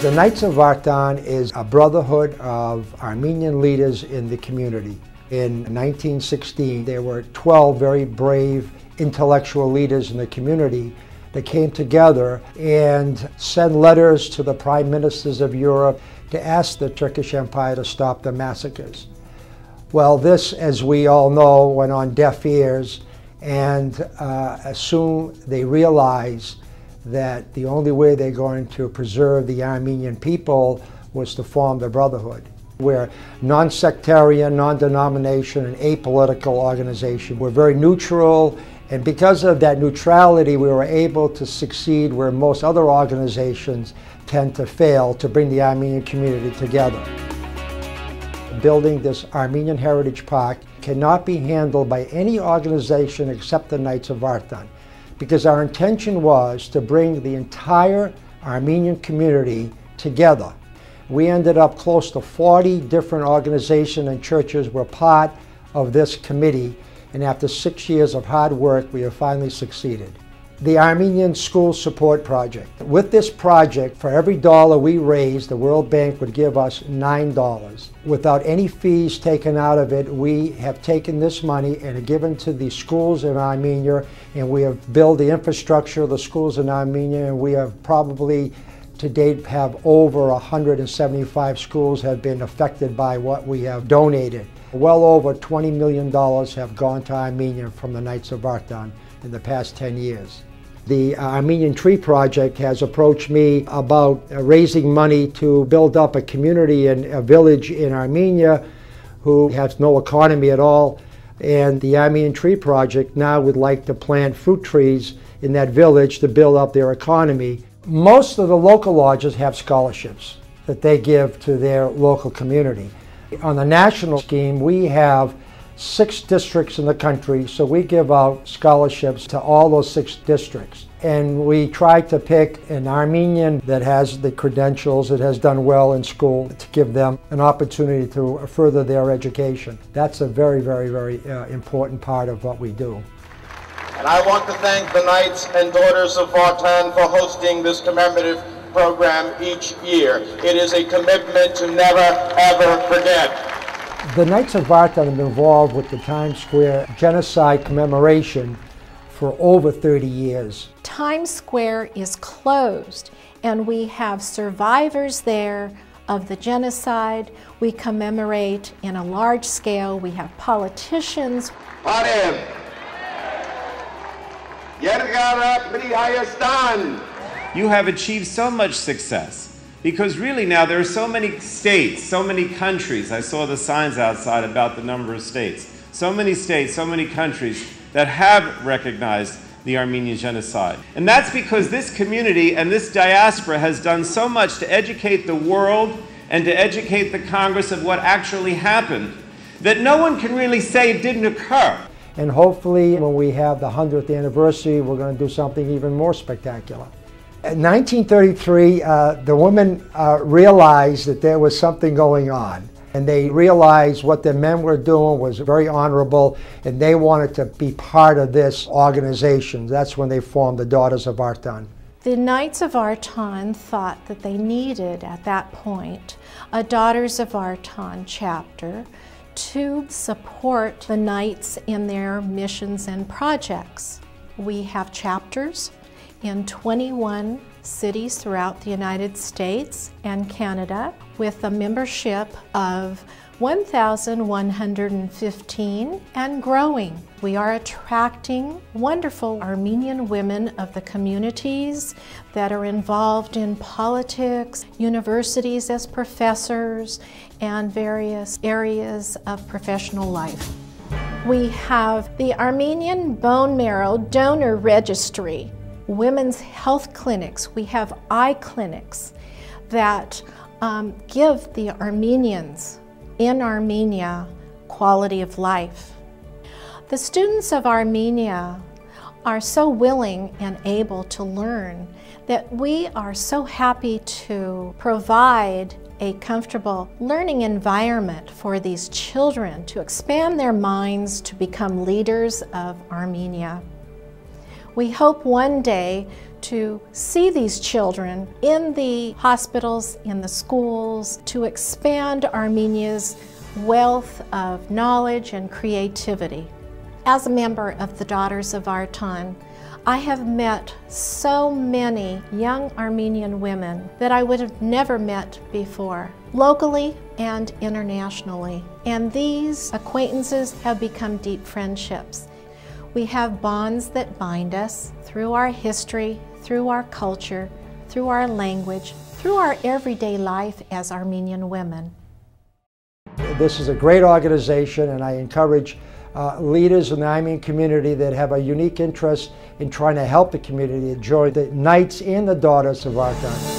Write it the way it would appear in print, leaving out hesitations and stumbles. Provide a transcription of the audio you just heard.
The Knights of Vartan is a brotherhood of Armenian leaders in the community. In 1916, there were 12 very brave intellectual leaders in the community that came together and sent letters to the prime ministers of Europe to ask the Turkish Empire to stop the massacres. Well, this, as we all know, went on deaf ears, and soon they realized that the only way they're going to preserve the Armenian people was to form the Brotherhood. We're a non-sectarian, non-denomination, and apolitical organization. We're very neutral, and because of that neutrality, we were able to succeed where most other organizations tend to fail, to bring the Armenian community together. Building this Armenian Heritage Park cannot be handled by any organization except the Knights of Vartan, because our intention was to bring the entire Armenian community together. We ended up close to 40 different organizations and churches were part of this committee, and after 6 years of hard work, we have finally succeeded. The Armenian School Support Project. With this project, for every dollar we raised, the World Bank would give us $9. Without any fees taken out of it, we have taken this money and given to the schools in Armenia, and we have built the infrastructure of the schools in Armenia, and we have probably to date have over 175 schools have been affected by what we have donated. Well over $20 million have gone to Armenia from the Knights of Vartan in the past 10 years. The Armenian Tree Project has approached me about raising money to build up a community and a village in Armenia who has no economy at all. And the Armenian Tree Project now would like to plant fruit trees in that village to build up their economy. Most of the local lodges have scholarships that they give to their local community. On the national scheme, we have 6 districts in the country, so we give out scholarships to all those 6 districts. And we try to pick an Armenian that has the credentials, that has done well in school, to give them an opportunity to further their education. That's a very, very, very important part of what we do. And I want to thank the Knights and Daughters of Vartan for hosting this commemorative program each year. It is a commitment to never, ever forget. The Knights of Vartan have been involved with the Times Square genocide commemoration for over 30 years. Times Square is closed, and we have survivors there of the genocide. We commemorate in a large scale. We have politicians. You have achieved so much success. Because really now there are so many states, so many countries. I saw the signs outside about the number of states. So many states, so many countries that have recognized the Armenian genocide. And that's because this community and this diaspora has done so much to educate the world and to educate the Congress of what actually happened, that no one can really say it didn't occur. And hopefully when we have the 100th anniversary, we're going to do something even more spectacular. In 1933, the women realized that there was something going on, and they realized what the men were doing was very honorable, and they wanted to be part of this organization. That's when they formed the Daughters of Vartan. The Knights of Vartan thought that they needed, at that point, a Daughters of Vartan chapter to support the Knights in their missions and projects. We have chapters in 21 cities throughout the United States and Canada, with a membership of 1,115 and growing. We are attracting wonderful Armenian women of the communities that are involved in politics, universities as professors, and various areas of professional life. We have the Armenian Bone Marrow Donor Registry, women's health clinics. We have eye clinics that give the Armenians in Armenia quality of life. The students of Armenia are so willing and able to learn that we are so happy to provide a comfortable learning environment for these children to expand their minds to become leaders of Armenia. We hope one day to see these children in the hospitals, in the schools, to expand Armenia's wealth of knowledge and creativity. As a member of the Daughters of Vartan, I have met so many young Armenian women that I would have never met before, locally and internationally. And these acquaintances have become deep friendships. We have bonds that bind us through our history, through our culture, through our language, through our everyday life as Armenian women. This is a great organization, and I encourage leaders in the Armenian community that have a unique interest in trying to help the community enjoy the Knights and the Daughters of Vartan.